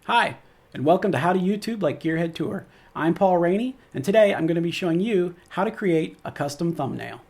Hi, and welcome to How to YouTube Like Gearhead Tour. I'm Paul Rainey, and today I'm going to be showing you how to create a custom thumbnail.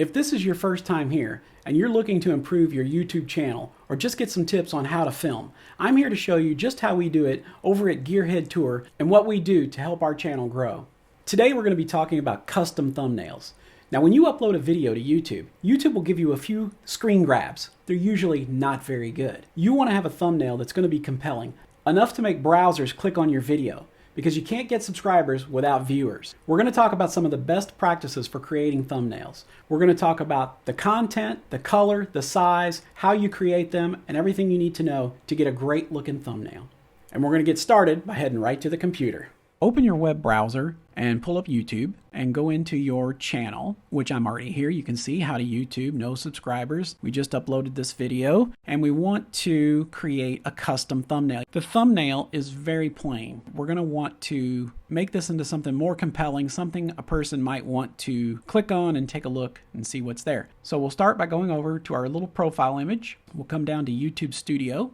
If this is your first time here, and you're looking to improve your YouTube channel, or just get some tips on how to film, I'm here to show you just how we do it over at Gearhead Tour and what we do to help our channel grow. Today we're going to be talking about custom thumbnails. Now, when you upload a video to YouTube, YouTube will give you a few screen grabs. They're usually not very good. You want to have a thumbnail that's going to be compelling, enough to make browsers click on your video, because you can't get subscribers without viewers. We're going to talk about some of the best practices for creating thumbnails. We're going to talk about the content, the color, the size, how you create them, and everything you need to know to get a great looking thumbnail. And we're going to get started by heading right to the computer. Open your web browser and pull up YouTube and go into your channel, which I'm already here. You can see How to YouTube, no subscribers. We just uploaded this video and we want to create a custom thumbnail. The thumbnail is very plain. We're going to want to make this into something more compelling, something a person might want to click on and take a look and see what's there. So we'll start by going over to our little profile image. We'll come down to YouTube Studio.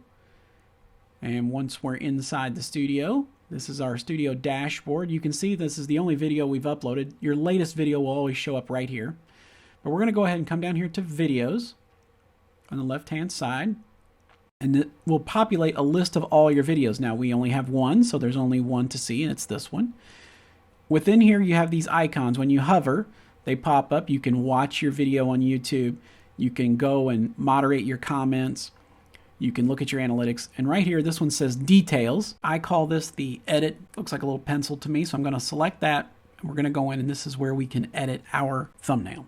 And once we're inside the studio, this is our studio dashboard. You can see this is the only video we've uploaded. Your latest video will always show up right here. But we're going to go ahead and come down here to videos on the left-hand side. And it will populate a list of all your videos. Now, we only have one, so there's only one to see, and it's this one. Within here, you have these icons. When you hover, they pop up. You can watch your video on YouTube. You can go and moderate your comments. You can look at your analytics, and right here, this one says details. I call this the edit. Looks like a little pencil to me, so I'm going to select that, and we're going to go in, and this is where we can edit our thumbnail.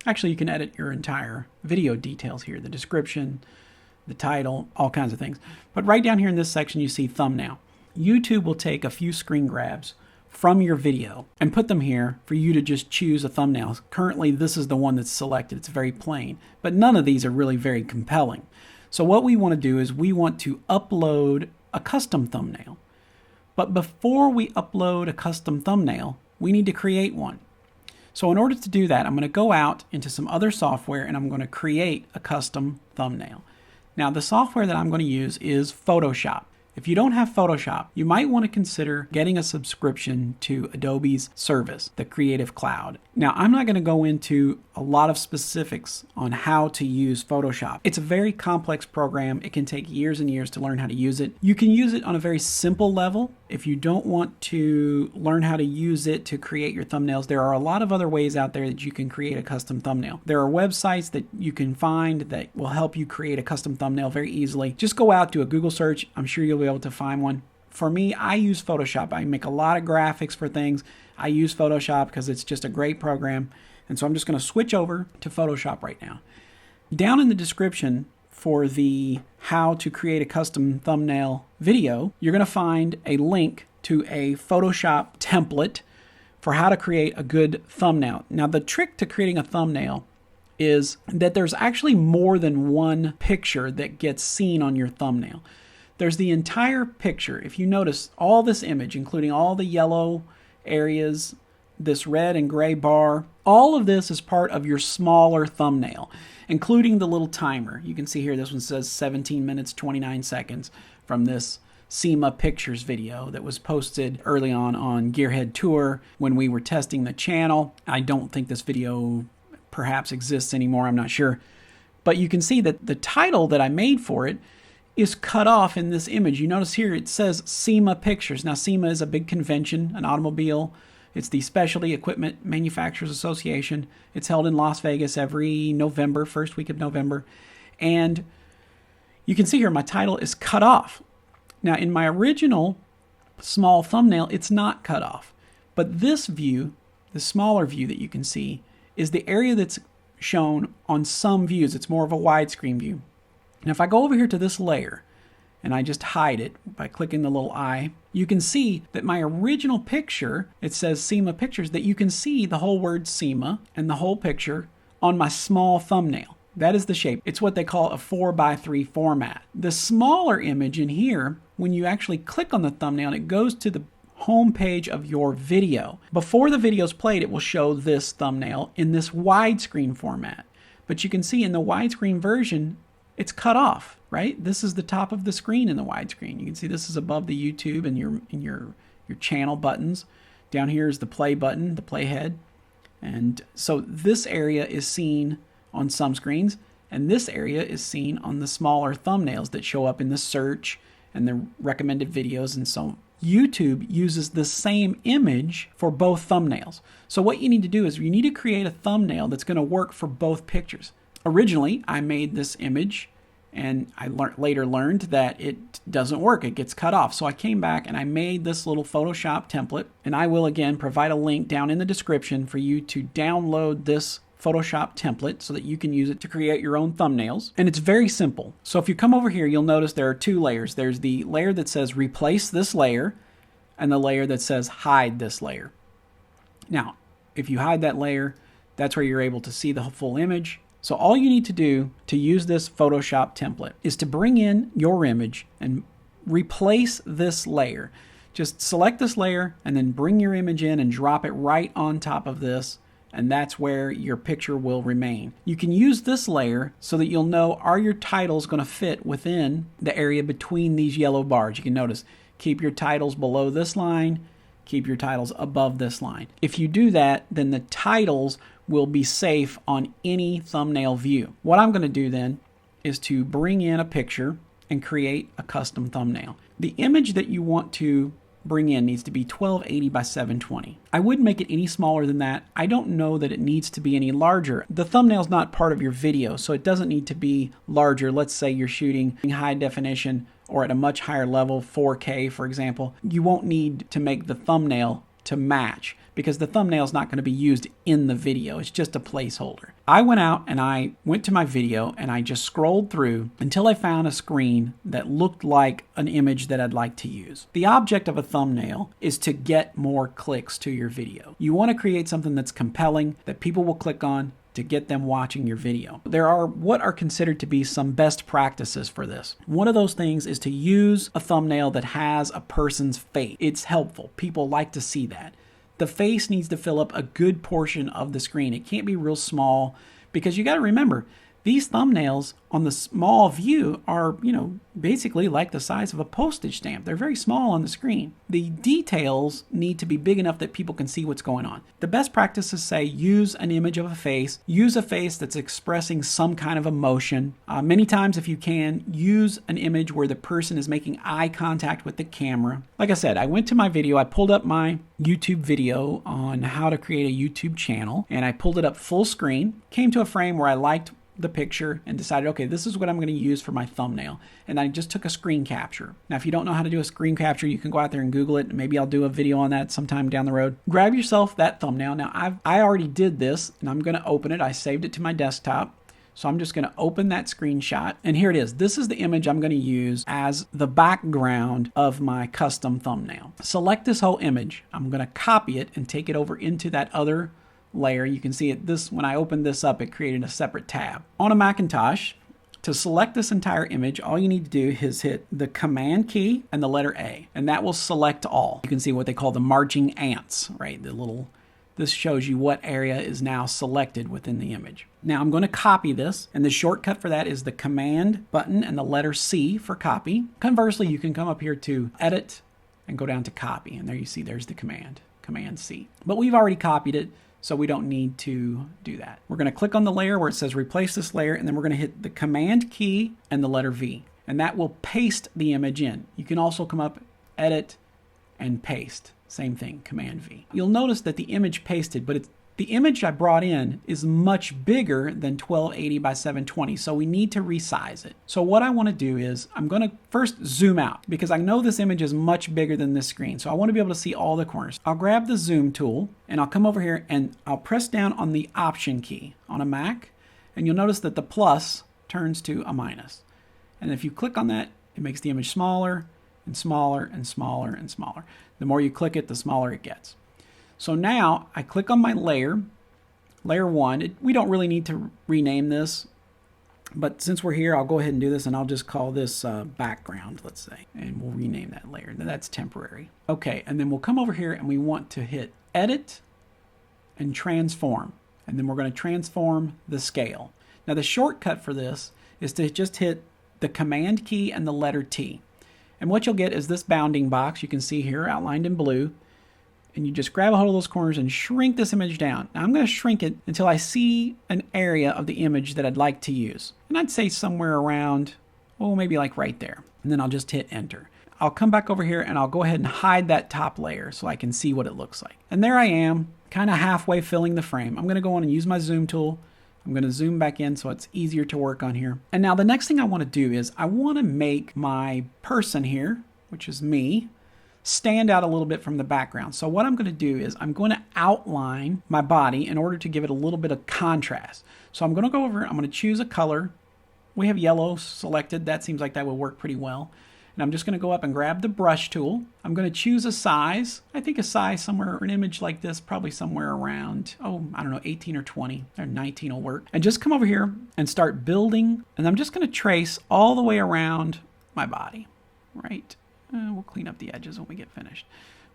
Actually, you can edit your entire video details here, the description, the title, all kinds of things. But right down here in this section, you see thumbnail. YouTube will take a few screen grabs from your video and put them here for you to just choose a thumbnail. Currently, this is the one that's selected. It's very plain, but none of these are really very compelling. So what we want to do is we want to upload a custom thumbnail. But before we upload a custom thumbnail, we need to create one. So in order to do that, I'm going to go out into some other software and I'm going to create a custom thumbnail. Now, the software that I'm going to use is Photoshop. If you don't have Photoshop, you might want to consider getting a subscription to Adobe's service, the Creative Cloud. Now, I'm not going to go into a lot of specifics on how to use Photoshop. It's a very complex program. It can take years and years to learn how to use it. You can use it on a very simple level. If you don't want to learn how to use it to create your thumbnails, there are a lot of other ways out there that you can create a custom thumbnail. There are websites that you can find that will help you create a custom thumbnail very easily. Just go out, do a Google search. I'm sure you'll be able to find one. For me, I use Photoshop. I make a lot of graphics for things. I use Photoshop because it's just a great program. And so I'm just going to switch over to Photoshop right now. Down in the description for the how to create a custom thumbnail video, you're going to find a link to a Photoshop template for how to create a good thumbnail. Now, the trick to creating a thumbnail is that there's actually more than one picture that gets seen on your thumbnail. There's the entire picture. If you notice all this image, including all the yellow areas, this red and gray bar, all of this is part of your smaller thumbnail, including the little timer. You can see here, this one says 17 minutes, 29 seconds from this SEMA Pictures video that was posted early on Gearhead Tour when we were testing the channel. I don't think this video perhaps exists anymore, I'm not sure. But you can see that the title that I made for it is cut off in this image. You notice here it says SEMA Pictures. Now, SEMA is a big convention, an automobile. It's the Specialty Equipment Manufacturers Association. It's held in Las Vegas every November, first week of November. And you can see here my title is cut off. Now, in my original small thumbnail, it's not cut off. But this view, the smaller view that you can see, is the area that's shown on some views. It's more of a widescreen view. Now, if I go over here to this layer and I just hide it by clicking the little eye, you can see that my original picture, it says SEMA Pictures, that you can see the whole word SEMA and the whole picture on my small thumbnail. That is the shape. It's what they call a 4:3 format. The smaller image in here, when you actually click on the thumbnail, it goes to the home page of your video. Before the video is played, it will show this thumbnail in this widescreen format. But you can see in the widescreen version, it's cut off, right? This is the top of the screen in the widescreen. You can see this is above the YouTube and your channel buttons. Down here is the play button, the playhead. And so this area is seen on some screens, and this area is seen on the smaller thumbnails that show up in the search and the recommended videos and so on. YouTube uses the same image for both thumbnails. So what you need to do is you need to create a thumbnail that's going to work for both pictures. Originally, I made this image, and I later learned that it doesn't work. It gets cut off. So I came back and I made this little Photoshop template, and I will again provide a link down in the description for you to download this Photoshop template so that you can use it to create your own thumbnails. And it's very simple. So if you come over here, you'll notice there are two layers. There's the layer that says replace this layer and the layer that says hide this layer. Now, if you hide that layer, that's where you're able to see the full image. So all you need to do to use this Photoshop template is to bring in your image and replace this layer. Just select this layer and then bring your image in and drop it right on top of this, and that's where your picture will remain. You can use this layer so that you'll know, are your titles going to fit within the area between these yellow bars. You can notice, keep your titles below this line, keep your titles above this line. If you do that, then the titles will be safe on any thumbnail view. What I'm going to do then is to bring in a picture and create a custom thumbnail. The image that you want to bring in needs to be 1280 by 720. I wouldn't make it any smaller than that. I don't know that it needs to be any larger. The thumbnail is not part of your video, so it doesn't need to be larger. Let's say you're shooting in high definition or at a much higher level, 4K for example. You won't need to make the thumbnail to match because the thumbnail is not going to be used in the video. It's just a placeholder. I went out and I went to my video and I just scrolled through until I found a screen that looked like an image that I'd like to use. The object of a thumbnail is to get more clicks to your video. You want to create something that's compelling, that people will click on to get them watching your video. There are what are considered to be some best practices for this. One of those things is to use a thumbnail that has a person's face. It's helpful. People like to see that. The face needs to fill up a good portion of the screen. It can't be real small because you got to remember, these thumbnails on the small view are, basically like the size of a postage stamp. They're very small on the screen. The details need to be big enough that people can see what's going on. The best practices say use an image of a face. Use a face that's expressing some kind of emotion. Many times, if you can, use an image where the person is making eye contact with the camera. Like I said, I went to my video. I pulled up my YouTube video on how to create a YouTube channel, and I pulled it up full screen. Came to a frame where I liked the picture and decided, okay, this is what I'm going to use for my thumbnail. And I just took a screen capture. Now, if you don't know how to do a screen capture, you can go out there and Google it. Maybe I'll do a video on that sometime down the road. Grab yourself that thumbnail. Now, I already did this, and I'm going to open it. I saved it to my desktop. So I'm just going to open that screenshot. And here it is. This is the image I'm going to use as the background of my custom thumbnail. Select this whole image. I'm going to copy it and take it over into that other layer. You can see it. When I opened this up, it created a separate tab. On a Macintosh, to select this entire image, all you need to do is hit the Command key and the letter A, and that will select all. You can see what they call the marching ants, right? This shows you what area is now selected within the image. Now I'm going to copy this, and the shortcut for that is the Command button and the letter C for copy. Conversely, you can come up here to Edit and go down to Copy, and there you see there's the Command C. But we've already copied it, so we don't need to do that. We're going to click on the layer where it says replace this layer, and then we're going to hit the Command key and the letter V, and that will paste the image in. You can also come up, Edit, and Paste. Same thing, Command V. You'll notice that the image pasted, but the image I brought in is much bigger than 1280 by 720, so we need to resize it. So what I want to do is I'm going to first zoom out because I know this image is much bigger than this screen, so I want to be able to see all the corners. I'll grab the zoom tool and I'll come over here and I'll press down on the Option key on a Mac, and you'll notice that the plus turns to a minus. And if you click on that, it makes the image smaller and smaller and smaller and smaller. The more you click it, the smaller it gets. So now I click on my layer 1. We don't really need to rename this, but since we're here, I'll go ahead and do this, and I'll just call this background, let's say, and we'll rename that layer. That's temporary. Okay, and then we'll come over here and we want to hit Edit and Transform, and then we're going to transform the scale. Now the shortcut for this is to just hit the Command key and the letter T. And what you'll get is this bounding box you can see here outlined in blue. And you just grab a hold of those corners and shrink this image down. Now I'm going to shrink it until I see an area of the image that I'd like to use. And I'd say somewhere around, oh, maybe like right there. And then I'll just hit enter. I'll come back over here and I'll go ahead and hide that top layer so I can see what it looks like. And there I am, kind of halfway filling the frame. I'm going to go on and use my zoom tool. I'm going to zoom back in so it's easier to work on here. And now the next thing I want to do is I want to make my person here, which is me, stand out a little bit from the background. So what I'm going to do is I'm going to outline my body in order to give it a little bit of contrast. So I'm going to go over, I'm going to choose a color. We have yellow selected. That seems like that would work pretty well. And I'm just going to go up and grab the brush tool. I'm going to choose a size. I think a size somewhere, an image like this, probably somewhere around, oh, I don't know, 18 or 20 or 19 will work. And just come over here and start building. And I'm just going to trace all the way around my body, right? We'll clean up the edges when we get finished.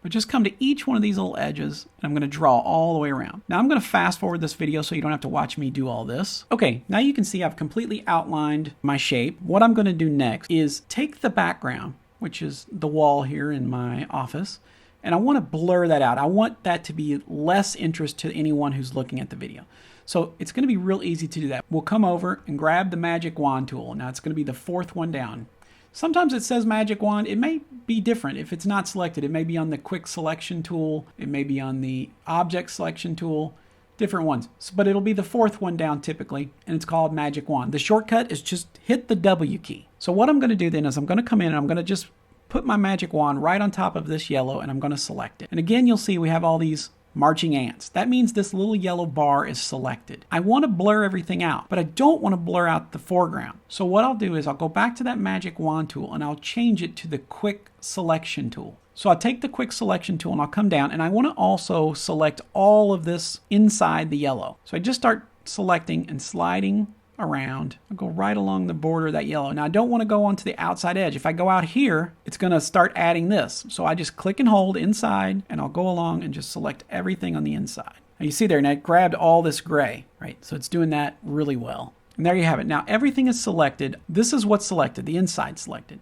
But just come to each one of these little edges, and I'm going to draw all the way around. Now I'm going to fast forward this video so you don't have to watch me do all this. Okay, now you can see I've completely outlined my shape. What I'm going to do next is take the background, which is the wall here in my office, and I want to blur that out. I want that to be less interest to anyone who's looking at the video. So it's going to be real easy to do that. We'll come over and grab the magic wand tool. Now it's going to be the fourth one down. Sometimes it says magic wand. It may be different if it's not selected. It may be on the quick selection tool. It may be on the object selection tool, different ones. But it'll be the fourth one down typically, and it's called magic wand. The shortcut is just hit the W key. So what I'm going to do then is I'm going to come in and I'm going to just put my magic wand right on top of this yellow, and I'm going to select it. And again, you'll see we have all these marching ants. That means this little yellow bar is selected. I want to blur everything out, but I don't want to blur out the foreground. So what I'll do is I'll go back to that magic wand tool and I'll change it to the quick selection tool. So I'll take the quick selection tool and I'll come down, and I want to also select all of this inside the yellow. So I just start selecting and sliding around. I'll go right along the border of that yellow. Now I don't want to go onto the outside edge. If I go out here, it's going to start adding this. So I just click and hold inside, and I'll go along and just select everything on the inside. Now you see there, and it grabbed all this gray, right? So it's doing that really well. And there you have it. Now everything is selected. This is what's selected, the inside selected.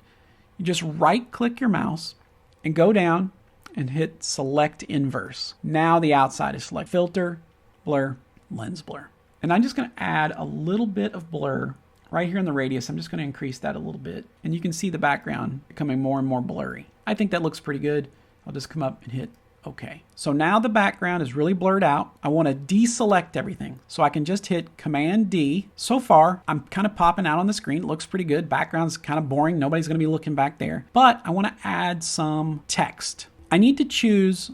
You just right click your mouse and go down and hit select inverse. Now the outside is selected. Filter, blur, lens blur. And I'm just going to add a little bit of blur right here in the radius. I'm just going to increase that a little bit. And you can see the background becoming more and more blurry. I think that looks pretty good. I'll just come up and hit OK. So now the background is really blurred out. I want to deselect everything. So I can just hit Command D. So far, I'm kind of popping out on the screen. It looks pretty good. Background's kind of boring. Nobody's going to be looking back there. But I want to add some text. I need to choose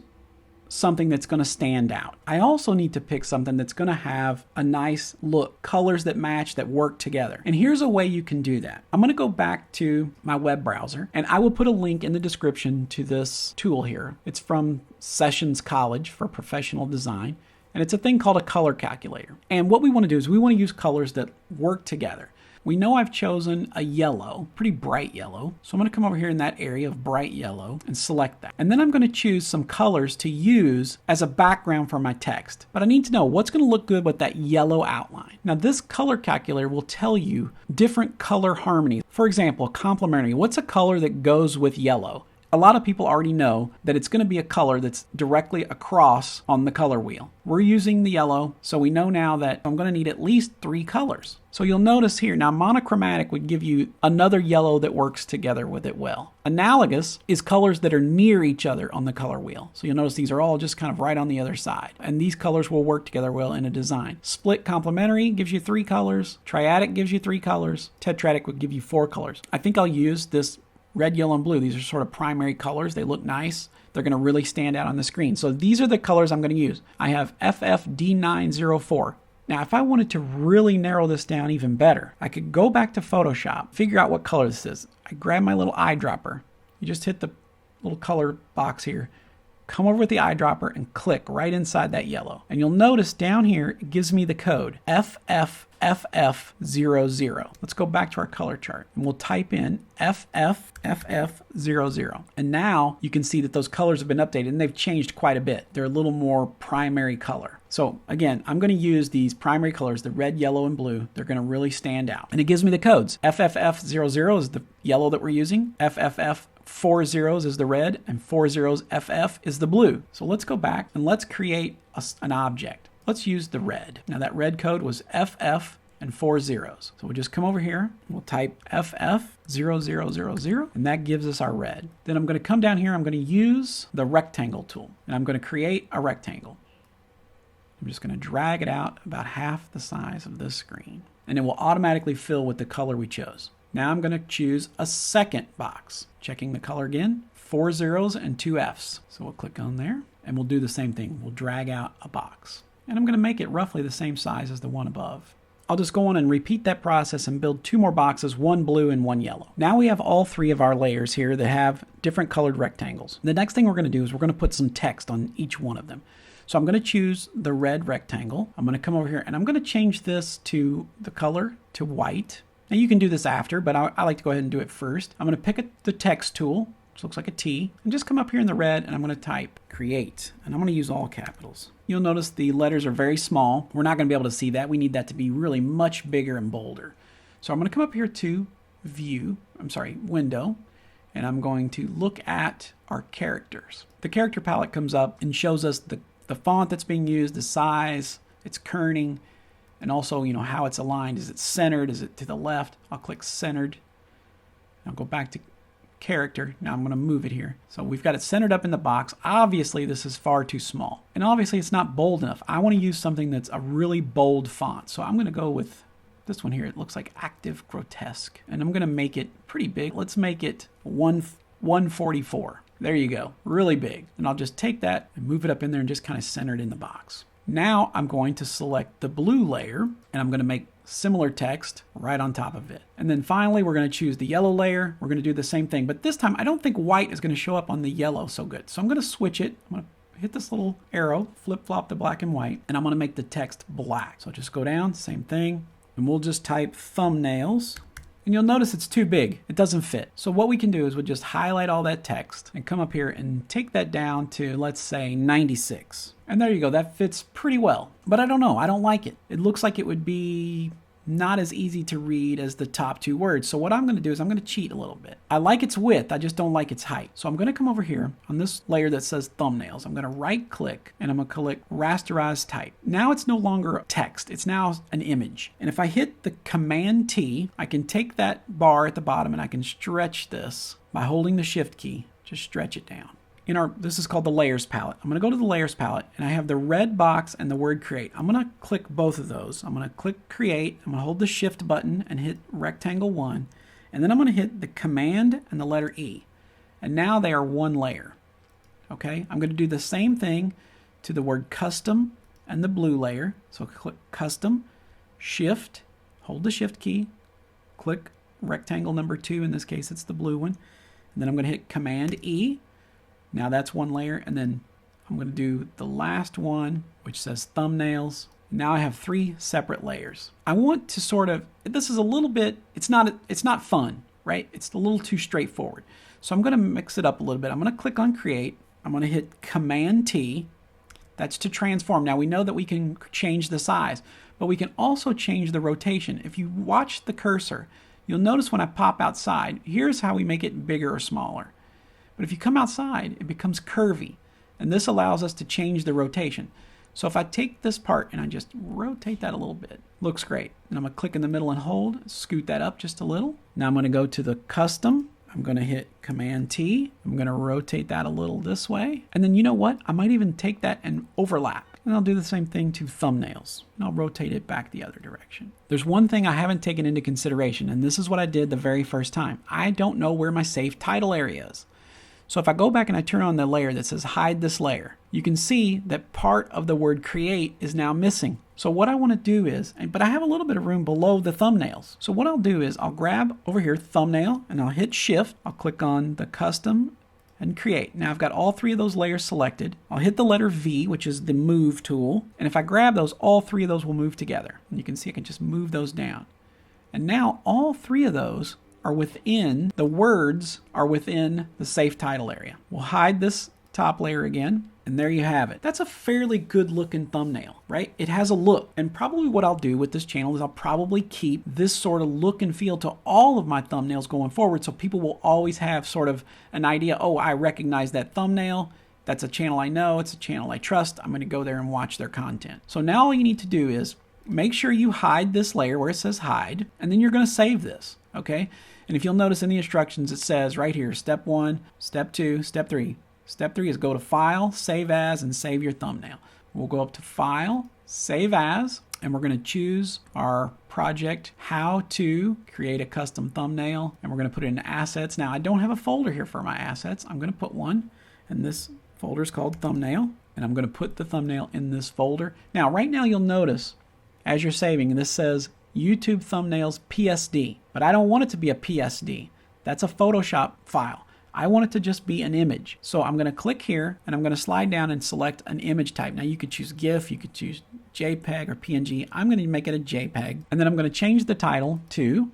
something that's going to stand out. I also need to pick something that's going to have a nice look, colors that match, that work together. And here's a way you can do that. I'm going to go back to my web browser, and I will put a link in the description to this tool here. It's from Sessions College for Professional Design, and it's a thing called a color calculator. And what we want to do is we want to use colors that work together. We know I've chosen a yellow, pretty bright yellow. So I'm going to come over here in that area of bright yellow and select that. And then I'm going to choose some colors to use as a background for my text. But I need to know what's going to look good with that yellow outline. Now this color calculator will tell you different color harmonies. For example, complementary. What's a color that goes with yellow? A lot of people already know that it's going to be a color that's directly across on the color wheel. We're using the yellow, so we know now that I'm going to need at least 3 colors. So you'll notice here, now monochromatic would give you another yellow that works together with it well. Analogous is colors that are near each other on the color wheel. So you'll notice these are all just kind of right on the other side. And these colors will work together well in a design. Split complementary gives you 3 colors. Triadic gives you 3 colors. Tetradic would give you 4 colors. I think I'll use this red, yellow, and blue. These are sort of primary colors. They look nice. They're going to really stand out on the screen. So these are the colors I'm going to use. I have FFD904. Now, if I wanted to really narrow this down even better, I could go back to Photoshop, figure out what color this is. I grab my little eyedropper. You just hit the little color box here, come over with the eyedropper and click right inside that yellow. And you'll notice down here, it gives me the code FF FF00. Let's go back to our color chart and we'll type in FF00. And now you can see that those colors have been updated and they've changed quite a bit. They're a little more primary color. So again, I'm going to use these primary colors, the red, yellow, and blue. They're going to really stand out. And it gives me the codes. FFF00 is the yellow that we're using. FFF 4 zeros is the red, and 4 zeros FF is the blue. So let's go back and let's create an object. Let's use the red. Now that red code was FF and 4 zeros. So we'll just come over here, we'll type FF0000, and that gives us our red. Then I'm going to come down here, I'm going to use the rectangle tool, and I'm going to create a rectangle. I'm just going to drag it out about half the size of this screen, and it will automatically fill with the color we chose. Now I'm going to choose a second box. Checking the color again, 4 zeros and 2 Fs. So we'll click on there, and we'll do the same thing. We'll drag out a box. And I'm going to make it roughly the same size as the one above. I'll just go on and repeat that process and build 2 more boxes, one blue and one yellow. Now we have all 3 of our layers here that have different colored rectangles. The next thing we're going to do is we're going to put some text on each one of them. So I'm going to choose the red rectangle. I'm going to come over here and I'm going to change this to the color to white. Now you can do this after, but I like to go ahead and do it first. I'm going to pick the text tool, which looks like a T, and just come up here in the red and I'm going to type create. And I'm going to use all capitals. You'll notice the letters are very small. We're not going to be able to see that. We need that to be really much bigger and bolder. So I'm going to come up here to window, and I'm going to look at our characters. The character palette comes up and shows us the font that's being used, the size, its kerning, and also, how it's aligned. Is it centered? Is it to the left? I'll click centered. I'll go back to character. Now I'm going to move it here. So we've got it centered up in the box. Obviously, this is far too small. And obviously, it's not bold enough. I want to use something that's a really bold font. So I'm going to go with this one here. It looks like Active Grotesque. And I'm going to make it pretty big. Let's make it 144. There you go. Really big. And I'll just take that and move it up in there and just kind of center it in the box. Now I'm going to select the blue layer and I'm going to make similar text right on top of it. And then finally, we're going to choose the yellow layer. We're going to do the same thing, but this time I don't think white is going to show up on the yellow so good. So I'm going to switch it. I'm going to hit this little arrow, flip-flop the black and white, and I'm going to make the text black. So just go down, same thing, and we'll just type thumbnails. And you'll notice it's too big. It doesn't fit. So what we can do is we'll just highlight all that text and come up here and take that down to, let's say, 96. And there you go. That fits pretty well. But I don't know. I don't like it. It looks like it would be not as easy to read as the top 2 words. So what I'm going to do is I'm going to cheat a little bit. I like its width. I just don't like its height. So I'm going to come over here on this layer that says thumbnails. I'm going to right click and I'm going to click rasterize type. Now it's no longer text. It's now an image. And if I hit the Command T, I can take that bar at the bottom and I can stretch this by holding the Shift key. Just stretch it down. This is called the layers palette. I'm going to go to the layers palette and I have the red box and the word create. I'm going to click both of those. I'm going to click create. I'm going to hold the shift button and hit rectangle 1. And then I'm going to hit the command and the letter E. And now they are one layer. Okay. I'm going to do the same thing to the word custom and the blue layer. So click custom, shift, hold the shift key, click rectangle number 2. In this case, it's the blue one. And then I'm going to hit command E. Now that's one layer, and then I'm going to do the last one, which says thumbnails. Now I have 3 separate layers. I want to sort of, this is a little bit, it's not fun, right? It's a little too straightforward. So I'm going to mix it up a little bit. I'm going to click on create. I'm going to hit Command T. That's to transform. Now we know that we can change the size, but we can also change the rotation. If you watch the cursor, you'll notice when I pop outside, here's how we make it bigger or smaller. But if you come outside, it becomes curvy. And this allows us to change the rotation. So if I take this part and I just rotate that a little bit, looks great. And I'm going to click in the middle and hold, scoot that up just a little. Now I'm going to go to the custom. I'm going to hit Command T. I'm going to rotate that a little this way. And then you know what? I might even take that and overlap. And I'll do the same thing to thumbnails. And I'll rotate it back the other direction. There's one thing I haven't taken into consideration, and this is what I did the very first time. I don't know where my save title area is. So if I go back and I turn on the layer that says hide this layer, you can see that part of the word create is now missing. So what I want to do is, but I have a little bit of room below the thumbnails. So what I'll do is I'll grab over here thumbnail and I'll hit shift. I'll click on the custom and create. Now I've got all three of those layers selected. I'll hit the letter V, which is the move tool. And if I grab those, all three of those will move together. And you can see I can just move those down. And now all three of those are within, the words are within the safe title area. We'll hide this top layer again, and there you have it. That's a fairly good looking thumbnail, right? It has a look. And probably what I'll do with this channel is I'll probably keep this sort of look and feel to all of my thumbnails going forward, so people will always have sort of an idea, oh, I recognize that thumbnail. That's a channel I know, it's a channel I trust. I'm gonna go there and watch their content. So now all you need to do is make sure you hide this layer where it says hide, and then you're gonna save this, okay? And if you'll notice in the instructions, it says right here, step 1, step 2, step 3. Step 3 is go to File, Save As, and save your thumbnail. We'll go up to File, Save As, and we're going to choose our project, How to Create a Custom Thumbnail, and we're going to put it in Assets. Now, I don't have a folder here for my assets. I'm going to put one, and this folder is called Thumbnail, and I'm going to put the thumbnail in this folder. Now, right now, you'll notice, as you're saving, this says YouTube Thumbnails PSD, but I don't want it to be a PSD. That's a Photoshop file. I want it to just be an image. So I'm going to click here and I'm going to slide down and select an image type. Now you could choose GIF, you could choose JPEG or PNG. I'm going to make it a JPEG. And then I'm going to change the title to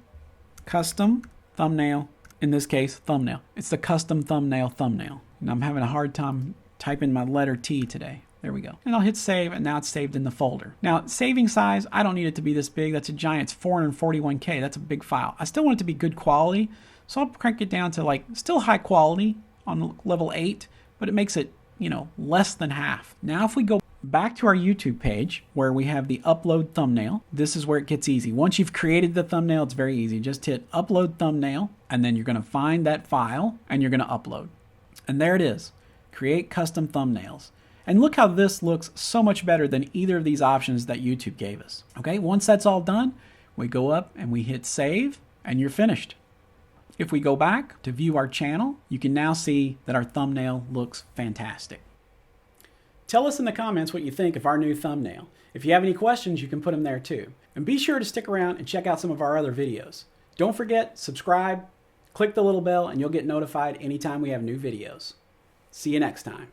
Custom Thumbnail. In this case, thumbnail. It's the custom thumbnail. And I'm having a hard time typing my letter T today. There we go. And I'll hit save, and now it's saved in the folder. Now, saving size, I don't need it to be this big. That's a giant. It's 441K. That's a big file. I still want it to be good quality. So I'll crank it down to like still high quality on level 8, but it makes it, you know, less than half. Now if we go back to our YouTube page where we have the upload thumbnail, this is where it gets easy. Once you've created the thumbnail, it's very easy. Just hit upload thumbnail, and then you're going to find that file and you're going to upload. And there it is. Create custom thumbnails. And look how this looks so much better than either of these options that YouTube gave us. Okay, once that's all done, we go up and we hit save, and you're finished. If we go back to view our channel, you can now see that our thumbnail looks fantastic. Tell us in the comments what you think of our new thumbnail. If you have any questions, you can put them there too. And be sure to stick around and check out some of our other videos. Don't forget, subscribe, click the little bell, and you'll get notified anytime we have new videos. See you next time.